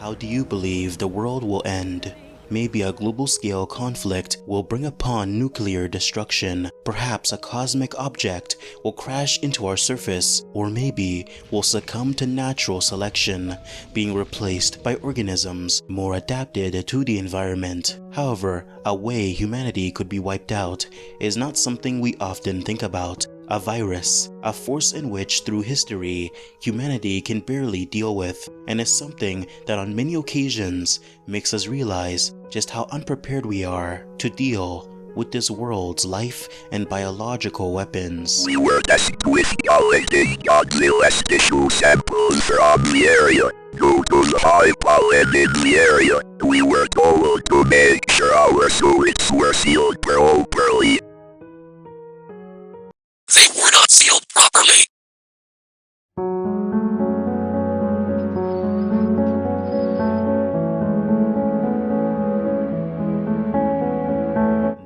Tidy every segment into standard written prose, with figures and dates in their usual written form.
How do you believe the world will end? Maybe a global-scale conflict will bring upon nuclear destruction. Perhaps a cosmic object will crash into our surface, or maybe we'll succumb to natural selection, being replaced by organisms more adapted to the environment. However, a way humanity could be wiped out is not something we often think about. A virus, a force in which through history humanity can barely deal with, and is something that on many occasions makes us realize just how unprepared we are to deal with this world's life and biological weapons. We were tasked with collecting Godzilla's tissue samples from the area. Due to the high pollen in the area, we were told to make sure our suits were sealed properly. They were not sealed properly.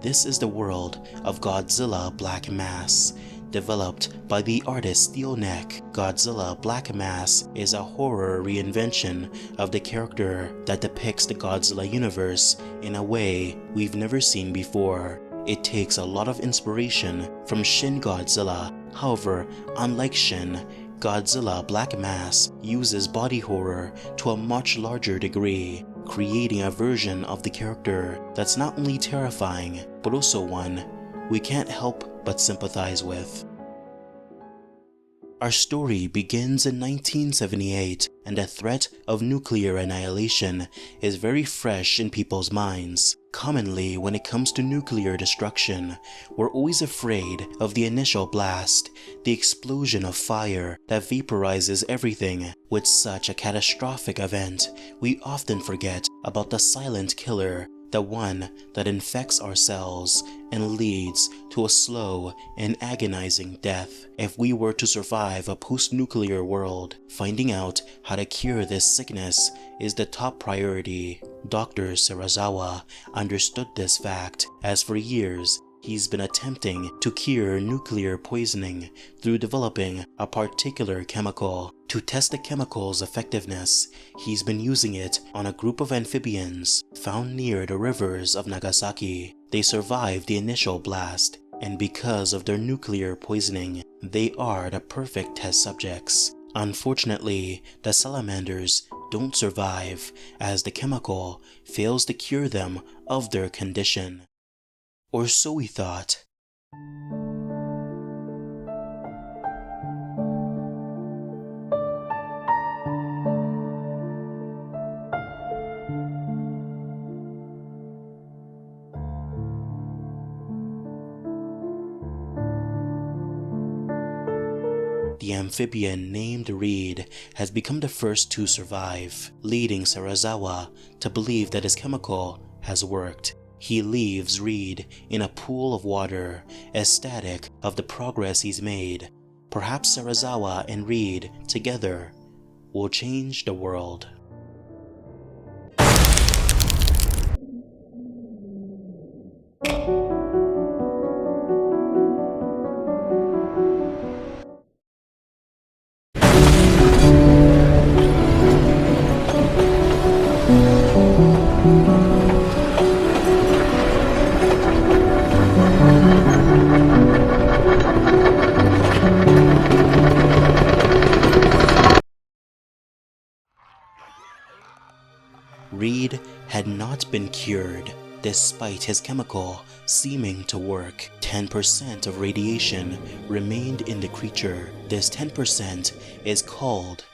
This is the world of Godzilla Black Mass. Developed by the artist Steelneck, Godzilla Black Mass is a horror reinvention of the character that depicts the Godzilla universe in a way we've never seen before. It takes a lot of inspiration from Shin Godzilla. However, unlike Shin, Godzilla Black Mass uses body horror to a much larger degree, creating a version of the character that's not only terrifying, but also one we can't help but sympathize with. Our story begins in 1978, and the threat of nuclear annihilation is very fresh in people's minds. Commonly, when it comes to nuclear destruction, we're always afraid of the initial blast, the explosion of fire that vaporizes everything. With such a catastrophic event, we often forget about the silent killer, the one that infects our cells and leads to a slow and agonizing death. If we were to survive a post-nuclear world, finding out how to cure this sickness is the top priority. Dr. Serizawa understood this fact, as for years he's been attempting to cure nuclear poisoning through developing a particular chemical. To test the chemical's effectiveness, he's been using it on a group of amphibians found near the rivers of Nagasaki. They survived the initial blast, and because of their nuclear poisoning, they are the perfect test subjects. Unfortunately, the salamanders don't survive, as the chemical fails to cure them of their condition. Or so we thought. The amphibian named Reed has become the first to survive, leading Serizawa to believe that his chemical has worked. He leaves Reed in a pool of water, ecstatic of the progress he's made. Perhaps Serizawa and Reed together will change the world. Reed had not been cured, despite his chemical seeming to work. 10% of radiation remained in the creature. This 10% is called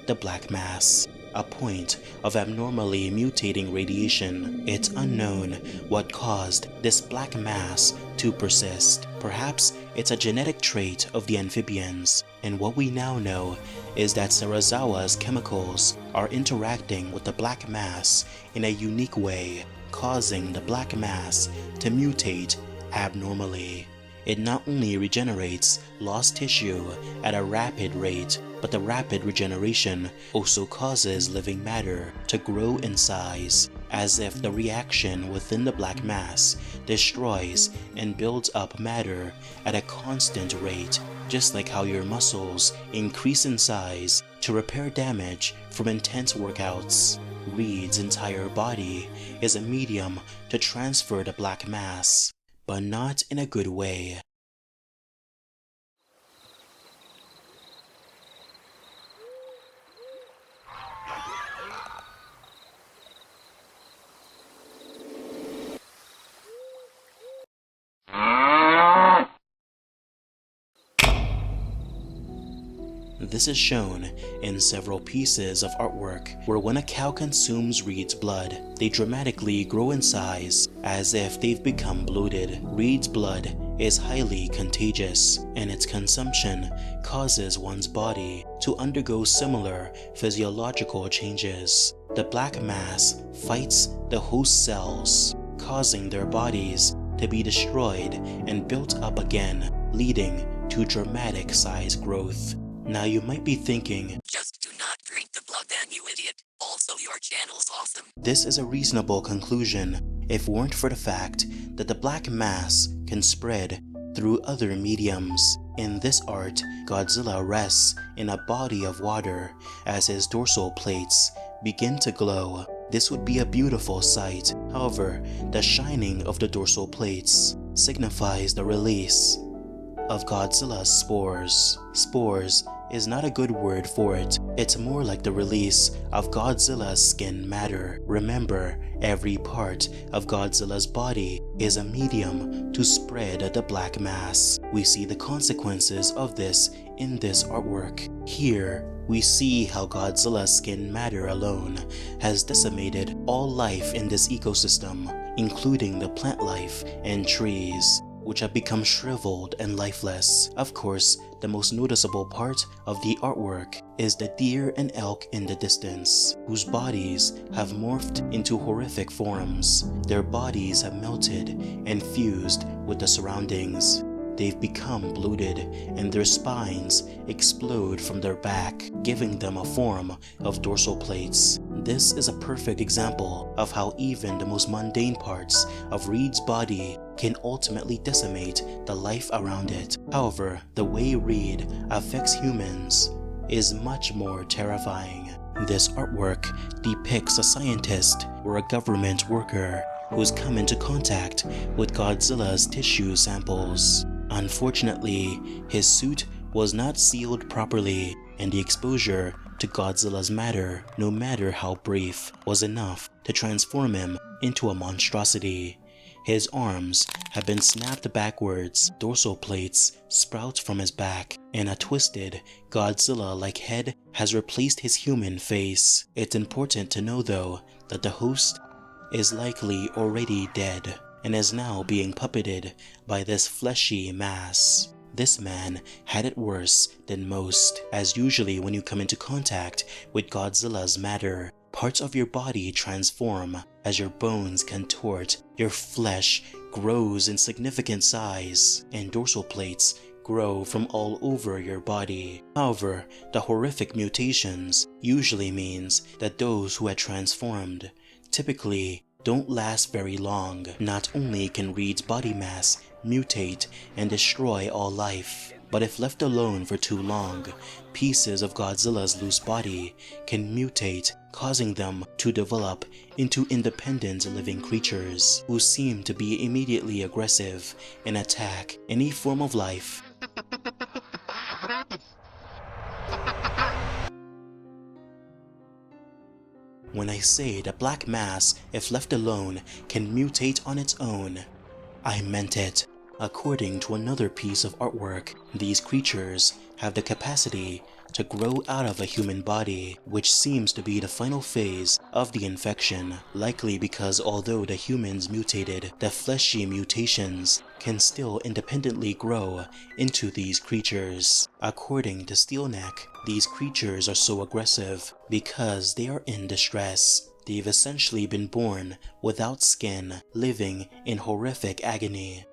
the black mass, a point of abnormally mutating radiation. It's unknown what caused this black mass to persist. Perhaps it's a genetic trait of the amphibians, and what we now know is that Serizawa's chemicals are interacting with the black mass in a unique way, causing the black mass to mutate abnormally. It not only regenerates lost tissue at a rapid rate, but the rapid regeneration also causes living matter to grow in size, as if the reaction within the black mass destroys and builds up matter at a constant rate, just like how your muscles increase in size to repair damage from intense workouts. Reed's entire body is a medium to transfer the black mass, but not in a good way. This is shown in several pieces of artwork where when a cow consumes Reed's blood, they dramatically grow in size as if they've become bloated. Reed's blood is highly contagious, and its consumption causes one's body to undergo similar physiological changes. The black mass fights the host cells, causing their bodies to be destroyed and built up again, leading to dramatic size growth. Now you might be thinking, Just do not drink the blood then, you idiot. Also, your channel's awesome. this is a reasonable conclusion if weren't for the fact that the black mass can spread through other mediums. In this art, Godzilla rests in a body of water as his dorsal plates begin to glow. This would be a beautiful sight. However, the shining of the dorsal plates signifies the release of Godzilla's spores. Spores is not a good word for it. It's more like the release of Godzilla's skin matter. Remember, every part of Godzilla's body is a medium to spread the black mass. We see the consequences of this in this artwork. Here, we see how Godzilla's skin matter alone has decimated all life in this ecosystem, including the plant life and trees, which have become shriveled and lifeless. Of course, the most noticeable part of the artwork is the deer and elk in the distance, whose bodies have morphed into horrific forms. Their bodies have melted and fused with the surroundings. They've become bloated, and their spines explode from their back, giving them a form of dorsal plates. This is a perfect example of how even the most mundane parts of Reed's body can ultimately decimate the life around it. However, the way Reed affects humans is much more terrifying. This artwork depicts a scientist or a government worker who's come into contact with Godzilla's tissue samples. Unfortunately, his suit was not sealed properly, and the exposure to Godzilla's matter, no matter how brief, was enough to transform him into a monstrosity. His arms have been snapped backwards, dorsal plates sprout from his back, and a twisted, Godzilla-like head has replaced his human face. It's important to know though that the host is likely already dead and is now being puppeted by this fleshy mass. This man had it worse than most, as usually when you come into contact with Godzilla's matter, parts of your body transform as your bones contort, your flesh grows in significant size, and dorsal plates grow from all over your body. However, the horrific mutations usually means that those who had transformed typically don't last very long. Not only can Reed's body mass mutate and destroy all life, but if left alone for too long, pieces of Godzilla's loose body can mutate, causing them to develop into independent living creatures who seem to be immediately aggressive and attack any form of life. When I say the black mass, if left alone, can mutate on its own, I meant it. According to another piece of artwork, these creatures have the capacity to grow out of a human body, which seems to be the final phase of the infection, likely because although the humans mutated, the fleshy mutations can still independently grow into these creatures. According to Steelneck, these creatures are so aggressive because they are in distress. They've essentially been born without skin, living in horrific agony.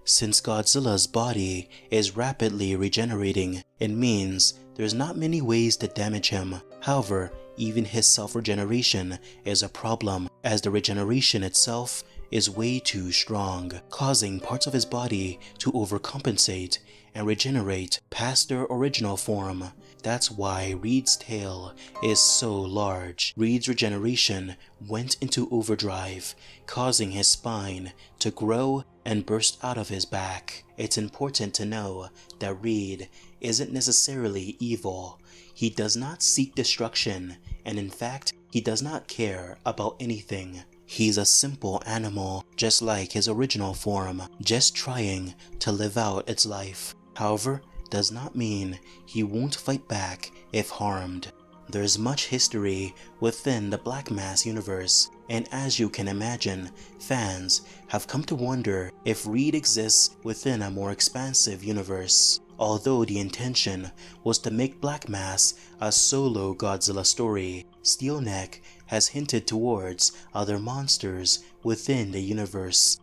Since Godzilla's body is rapidly regenerating, it means there's not many ways to damage him. However, even his self-regeneration is a problem, as the regeneration itself is way too strong, causing parts of his body to overcompensate and regenerate past their original form. That's why Reed's tail is so large. Reed's regeneration went into overdrive, causing his spine to grow and burst out of his back. It's important to know that Reed isn't necessarily evil. He does not seek destruction, and in fact, he does not care about anything. He's a simple animal, just like his original form, just trying to live out its life. However, does not mean he won't fight back if harmed. There's much history within the Black Mass universe, and as you can imagine, fans have come to wonder if Reed exists within a more expansive universe. Although the intention was to make Black Mass a solo Godzilla story, Steelneck has hinted towards other monsters within the universe.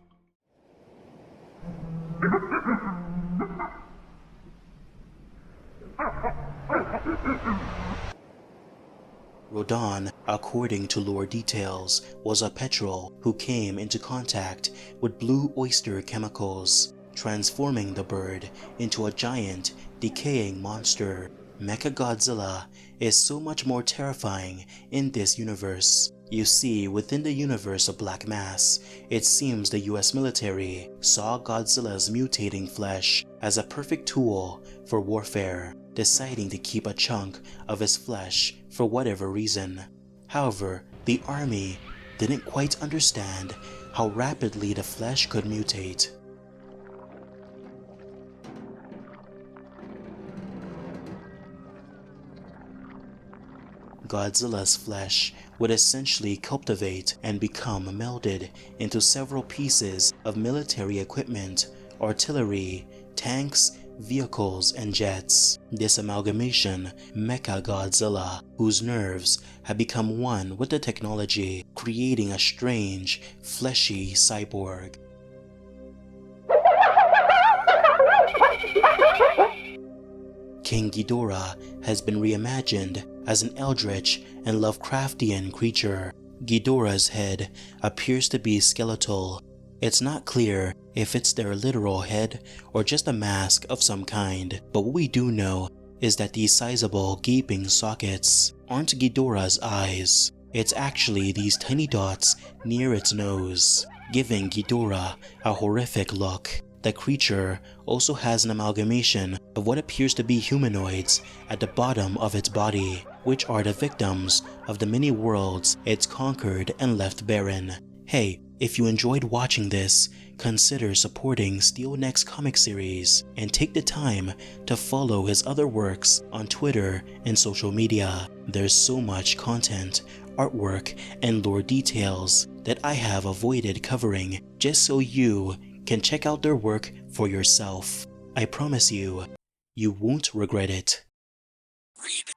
Rodan, according to lore details, was a petrel who came into contact with blue oyster chemicals, transforming the bird into a giant, decaying monster. Mechagodzilla is so much more terrifying in this universe. You see, within the universe of Black Mass, it seems the US military saw Godzilla's mutating flesh as a perfect tool for warfare, deciding to keep a chunk of his flesh for whatever reason. However, the army didn't quite understand how rapidly the flesh could mutate. Godzilla's flesh would essentially cultivate and become melded into several pieces of military equipment, artillery, tanks, vehicles, and jets. This amalgamation, Mechagodzilla, whose nerves had become one with the technology, creating a strange, fleshy cyborg. King Ghidorah has been reimagined as an eldritch and Lovecraftian creature. Ghidorah's head appears to be skeletal. It's not clear if it's their literal head or just a mask of some kind, but what we do know is that these sizable gaping sockets aren't Ghidorah's eyes. It's actually these tiny dots near its nose, giving Ghidorah a horrific look. The creature also has an amalgamation of what appears to be humanoids at the bottom of its body, which are the victims of the many worlds it's conquered and left barren. Hey, if you enjoyed watching this, consider supporting Steelneck's comic series and take the time to follow his other works on Twitter and social media. There's so much content, artwork, and lore details that I have avoided covering just so you can check out their work for yourself. I promise you, you won't regret it. Reed.